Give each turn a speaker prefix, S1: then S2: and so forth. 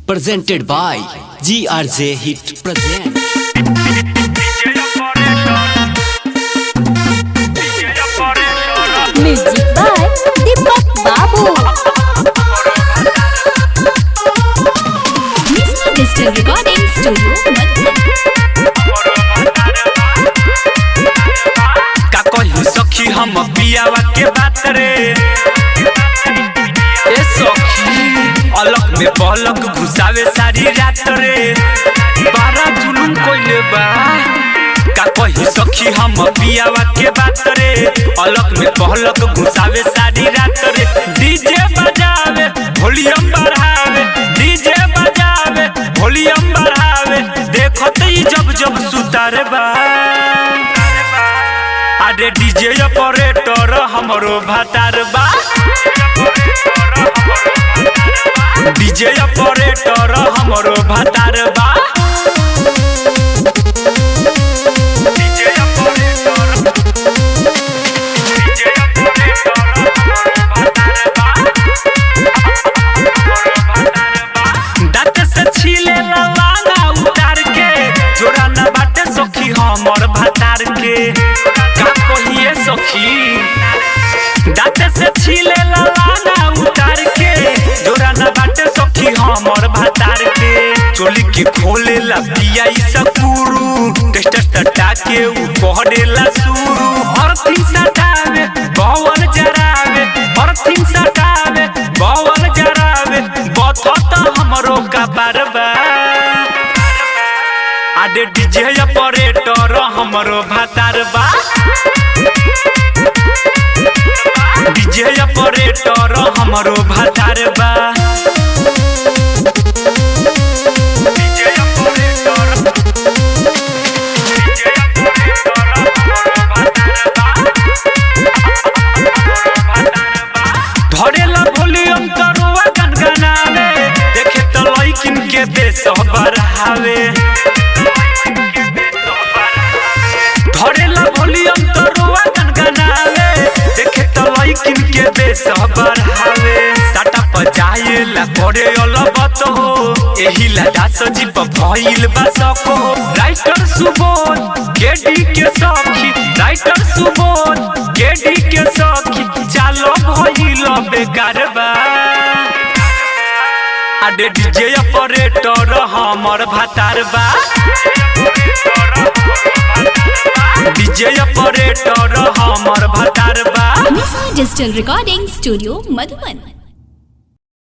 S1: presented by GRJ Hit Present.
S2: Music by Deepak Babu. Mr. Digital Recording Studio,
S3: का कही सखी हम पियावा के बात रे ए सखी अलग में पलक घुसावे सारी रात रे बारा जुलूम कोइले बा का कही सखी हम पियावा के बात रे अलग में पलक घुसावे सारी रात रे डीजे बजावे वॉल्यूम बढ़ावे डीजे बजावे वॉल्यूम बढ़ावे देखत ही जब जब सुतारे बा अरे डीजे ऑपरेटर हमरो भातार बा डीजे ऑपरेटर हमरो भातार बा डीजे ऑपरेटर दांत से छीले लवाना उतार के जोरा न बाटे सखी हमर भातार के का कहिए सखी दांत से छीले लवाना उतार के जोरा न बाटे सखी हमर भातार के चोली के खोले ला पिया सकूरू टेस्टर टटा के उ पहरेला सुरू हर थिन सटावे बवन जरावे हर थिन सटावे बवन जरावे बथत हमरो का बारबा आदे डीजे ऑपरेटर हमरो भातार बा डीजे ऑपरेटर हमरो भातार बा डीजे ऑपरेटर धरेला वॉल्यूम करुआ गनगनावे देखे तो लइकिन के बेस बढ़ावे धरेला वॉल्यूम करुआ गनगनावे देखे तो लइकिन के बेस बढ़ावे साटा बजाए ला करे अलबत हो एही ला दास जी प भइल बा सको राइटर सुबोध केडी के सखी राइटर सुबोध केडी के सखी चालो भइल बेकार बा आडे डीजे ऑपरेटर हमर भातार बा डीजे ऑपरेटर हमर भातार बा
S2: Mr. Digital Recording Studio, Madhuban.